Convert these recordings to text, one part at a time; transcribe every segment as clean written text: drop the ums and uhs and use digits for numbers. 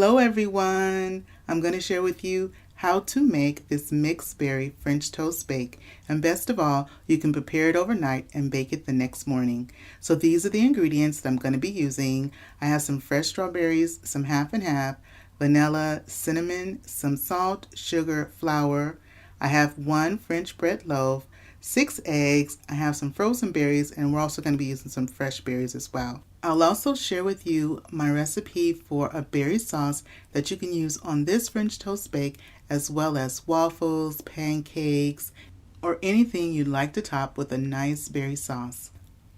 Hello everyone! I'm going to share with you how to make this mixed berry French toast bake, and best of all, you can prepare it overnight and bake it the next morning. So these are the ingredients that I'm going to be using. I have some fresh strawberries, some half and half, vanilla, cinnamon, some salt, sugar, flour. I have 1 French bread loaf, 6 eggs, I have some frozen berries, and we're also going to be using some fresh berries as well. I'll also share with you my recipe for a berry sauce that you can use on this French toast bake, as well as waffles, pancakes, or anything you'd like to top with a nice berry sauce.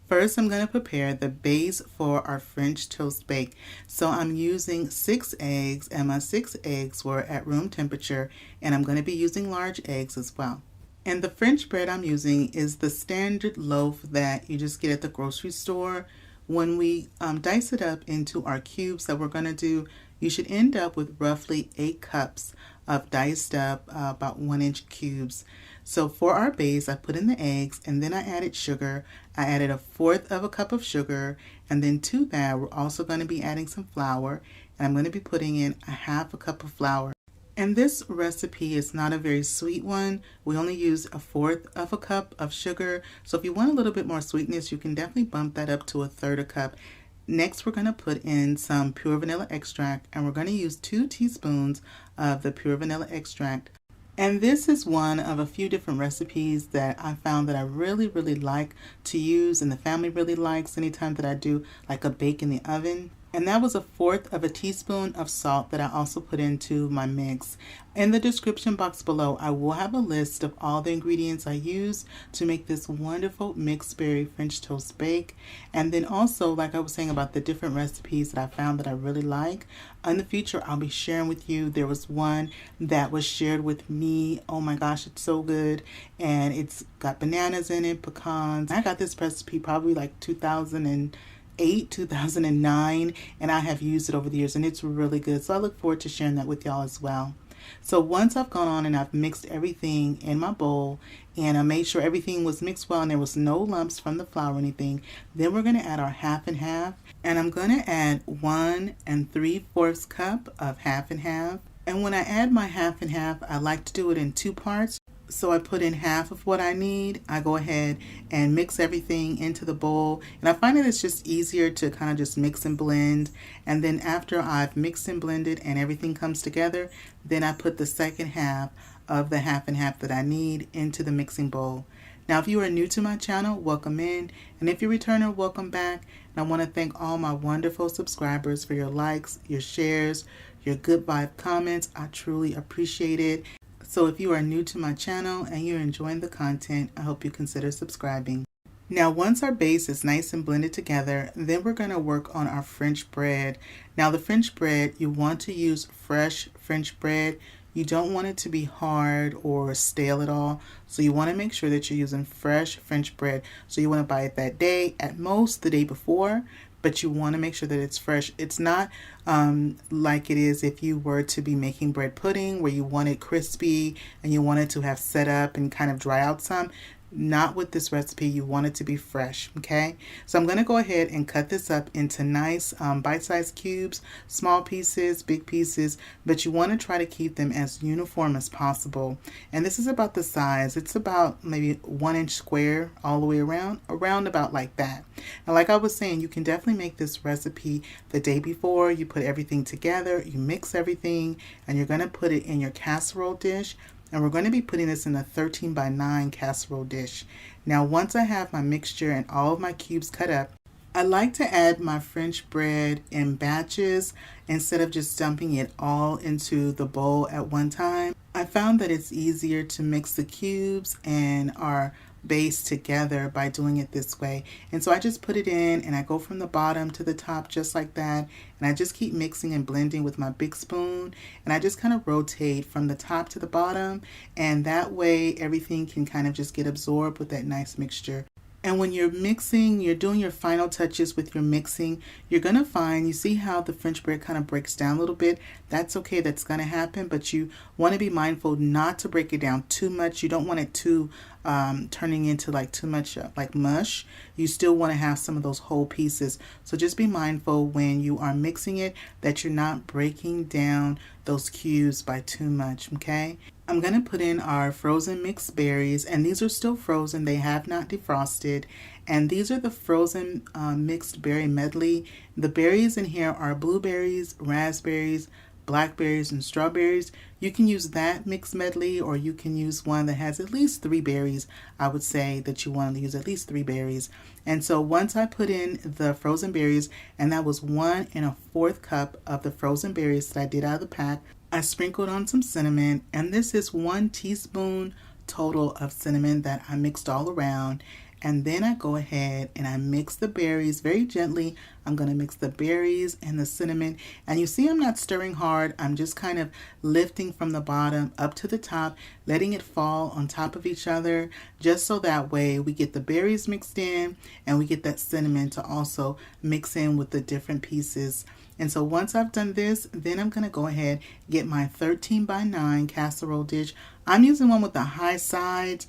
First, I'm going to prepare the base for our French toast bake. So I'm using 6 eggs, and my 6 eggs were at room temperature, and I'm going to be using large eggs as well. And the French bread I'm using is the standard loaf that you just get at the grocery store. When we dice it up into our cubes that we're going to do, you should end up with roughly 8 cups of diced up about 1-inch cubes. So for our base, I put in the eggs, and then I added sugar. I added 1/4 of a cup of sugar, and then to that we're also going to be adding some flour, and I'm going to be putting in 1/2 cup of flour. And this recipe is not a very sweet one. We only use 1/4 of a cup of sugar. So if you want a little bit more sweetness, you can definitely bump that up to 1/3 a cup. Next, we're going to put in some pure vanilla extract, and we're going to use 2 teaspoons of the pure vanilla extract. And this is one of a few different recipes that I found that I really like to use, and the family really likes anytime that I do like a bake in the oven. And that was 1/4 of a teaspoon of salt that I also put into my mix. In the description box below, I will have a list of all the ingredients I use to make this wonderful mixed berry French toast bake. And then also, like I was saying about the different recipes that I found that I really like, in the future I'll be sharing with you. There was one that was shared with me. Oh my gosh, it's so good. And it's got bananas in it, pecans. I got this recipe probably like 2009, and I have used it over the years, and it's really good. So I look forward to sharing that with y'all as well. So once I've gone on and I've mixed everything in my bowl, and I made sure everything was mixed well and there was no lumps from the flour or anything, then we're going to add our half and half, and I'm going to add 1 3/4 cup of half and half. And when I add my half and half, I like to do it in 2 parts. So I put in half of what I need. I go ahead and mix everything into the bowl, and I find that it's just easier to kind of just mix and blend. And then after I've mixed and blended and everything comes together, then I put the second half of the half and half that I need into the mixing bowl. Now, if you are new to my channel, welcome in, and if you're a returner, welcome back. And I want to thank all my wonderful subscribers for your likes, your shares, your good vibe comments. I truly appreciate it. So if you are new to my channel and you're enjoying the content, I hope you consider subscribing. Now, once our base is nice and blended together, then we're going to work on our French bread. Now, the French bread, you want to use fresh French bread. You don't want it to be hard or stale at all. So you want to make sure that you're using fresh French bread. So you want to buy it that day, at most the day before, but you want to make sure that it's fresh. It's not like it is if you were to be making bread pudding, where you want it crispy and you want it to have set up and kind of dry out some. Not with this recipe. You want it to be fresh, okay? So I'm going to go ahead and cut this up into nice bite-sized cubes, small pieces, big pieces, but you want to try to keep them as uniform as possible. And this is about the size. It's about maybe 1-inch square all the way around about like that. And like I was saying, you can definitely make this recipe the day before. You put everything together, you mix everything, and you're going to put it in your casserole dish. And we're going to be putting this in a 13x9 casserole dish. Now, once I have my mixture and all of my cubes cut up, I like to add my French bread in batches instead of just dumping it all into the bowl at one time. I found that it's easier to mix the cubes and our base together by doing it this way. And so I just put it in, and I go from the bottom to the top just like that, and I just keep mixing and blending with my big spoon, and I just kind of rotate from the top to the bottom, and that way everything can kind of just get absorbed with that nice mixture. And when you're mixing, you're doing your final touches with your mixing, you're going to find, you see how the French bread kind of breaks down a little bit? That's okay, that's going to happen, but you want to be mindful not to break it down too much. You don't want it too turning into like too much like mush. You still want to have some of those whole pieces. So just be mindful when you are mixing it that you're not breaking down those cubes by too much, okay? I'm going to put in our frozen mixed berries, and these are still frozen. They have not defrosted. And these are the frozen mixed berry medley. The berries in here are blueberries, raspberries, blackberries, and strawberries. You can use that mixed medley, or you can use one that has at least 3 berries. I would say that you want to use at least 3 berries. And so once I put in the frozen berries, and that was 1 1/4 cup of the frozen berries that I did out of the pack, I sprinkled on some cinnamon, and this is 1 teaspoon total of cinnamon that I mixed all around. And then I go ahead and I mix the berries very gently. I'm going to mix the berries and the cinnamon. And you see I'm not stirring hard. I'm just kind of lifting from the bottom up to the top, letting it fall on top of each other, just so that way we get the berries mixed in and we get that cinnamon to also mix in with the different pieces. And so once I've done this, then I'm going to go ahead and get my 13 by 9 casserole dish. I'm using one with the high sides,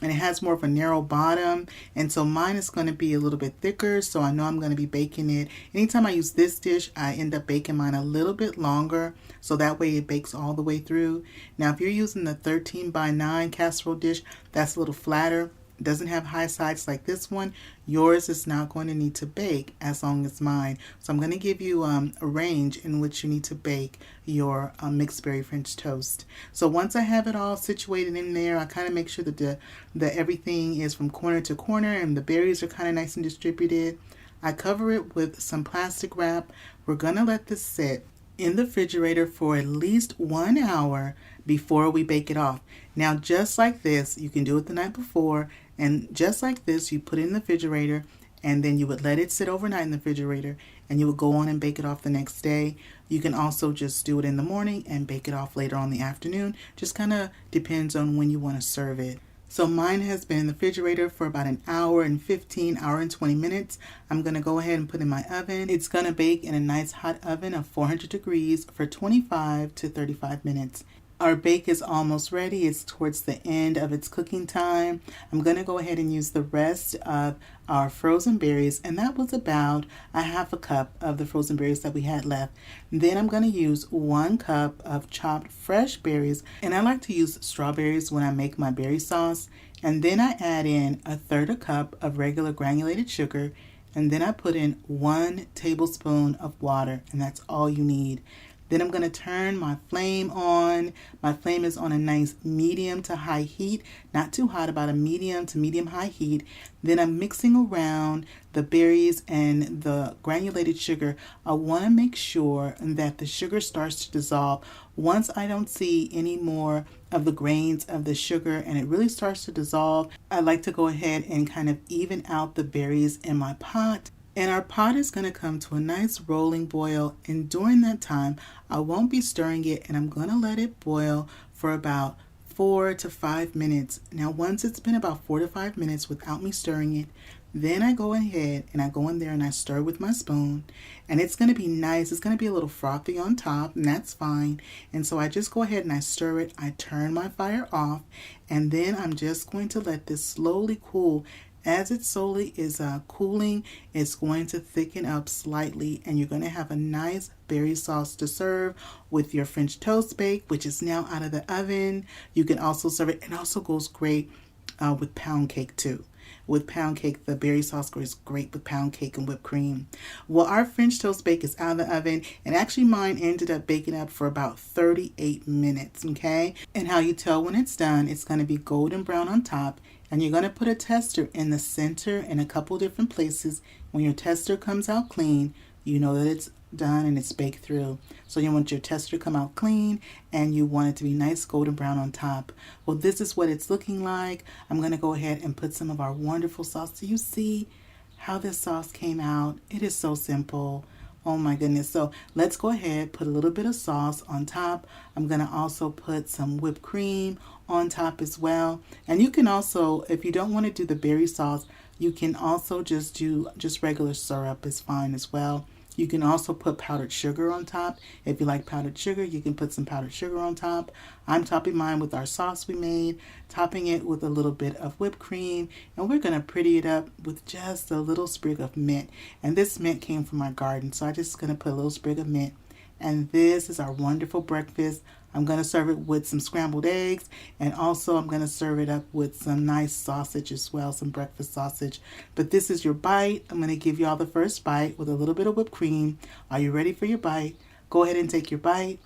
and it has more of a narrow bottom, and so mine is going to be a little bit thicker, so I know I'm going to be baking it. Anytime I use this dish, I end up baking mine a little bit longer, so that way it bakes all the way through. Now if you're using the 13 by 9 casserole dish, that's a little flatter, doesn't have high sides like this one, yours is not going to need to bake as long as mine. So I'm going to give you a range in which you need to bake your mixed berry French toast. So once I have it all situated in there, I kind of make sure that that everything is from corner to corner and the berries are kind of nice and distributed. I cover it with some plastic wrap. We're going to let this sit in the refrigerator for at least 1 hour before we bake it off. Now just like this, you can do it the night before, and just like this you put it in the refrigerator, and then you would let it sit overnight in the refrigerator, and you would go on and bake it off the next day. You can also just do it in the morning and bake it off later on in the afternoon. Just kind of depends on when you want to serve it. So mine has been in the refrigerator for about an hour and 15, hour and 20 minutes. I'm going to go ahead and put in my oven. It's going to bake in a nice hot oven of 400 degrees for 25 to 35 minutes. Our bake is almost ready. It's towards the end of its cooking time. I'm going to go ahead and use the rest of our frozen berries, and that was about a 1/2 cup of the frozen berries that we had left. Then I'm going to use 1 cup of chopped fresh berries, and I like to use strawberries when I make my berry sauce. And then I add in 1/3 cup of regular granulated sugar, and then I put in 1 tablespoon of water, and that's all you need. Then I'm going to turn my flame on. My flame is on a nice medium to high heat, not too hot, about a medium to medium high heat. Then I'm mixing around the berries and the granulated sugar. I want to make sure that the sugar starts to dissolve. Once I don't see any more of the grains of the sugar and it really starts to dissolve, I like to go ahead and kind of even out the berries in my pot. And our pot is going to come to a nice rolling boil, and during that time I won't be stirring it, and I'm going to let it boil for about 4 to 5 minutes. Now once it's been about 4 to 5 minutes without me stirring it, then I go ahead and I go in there and I stir with my spoon, and it's going to be nice. It's going to be a little frothy on top, and that's fine. And so I just go ahead and I stir it. I turn my fire off, and then I'm just going to let this slowly cool. As it slowly is cooling, it's going to thicken up slightly, and you're going to have a nice berry sauce to serve with your French toast bake, which is now out of the oven. You can also serve it. It also goes great with pound cake too. With pound cake, the berry sauce goes great with pound cake and whipped cream. Well, our French toast bake is out of the oven, and actually mine ended up baking up for about 38 minutes, okay? And how you tell when it's done, it's going to be golden brown on top, and you're going to put a tester in the center in a couple different places. When your tester comes out clean, you know that it's done and it's baked through. So you want your tester to come out clean, and you want it to be nice golden brown on top. Well, this is what it's looking like. I'm going to go ahead and put some of our wonderful sauce. Do you see how this sauce came out? It is so simple. Oh my goodness. So let's go ahead, put a little bit of sauce on top. I'm going to also put some whipped cream on top as well. And you can also, if you don't want to do the berry sauce, you can also just do regular syrup is fine as well. You can also put powdered sugar on top. If you like powdered sugar, you can put some powdered sugar on top. I'm topping mine with our sauce we made, topping it with a little bit of whipped cream, and we're going to pretty it up with just a little sprig of mint. And this mint came from our garden, so I'm just going to put a little sprig of mint. And this is our wonderful breakfast. I'm going to serve it with some scrambled eggs, and also I'm going to serve it up with some nice sausage as well, some breakfast sausage. But this is your bite. I'm going to give you all the first bite with a little bit of whipped cream. Are you ready for your bite? Go ahead and take your bite.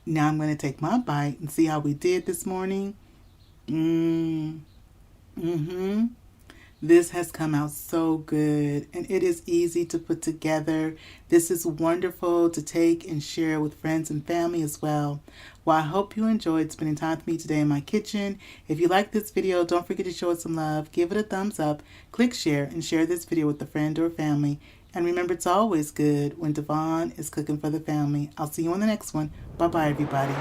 Now I'm going to take my bite and see how we did this morning. This has come out so good, and it is easy to put together. This is wonderful to take and share with friends and family as well. Well, I hope you enjoyed spending time with me today in my kitchen. If you like this video, don't forget to show it some love. Give it a thumbs up, click share, and share this video with a friend or family. And remember, it's always good when Dyvonne is cooking for the family. I'll see you on the next one. Bye-bye, everybody.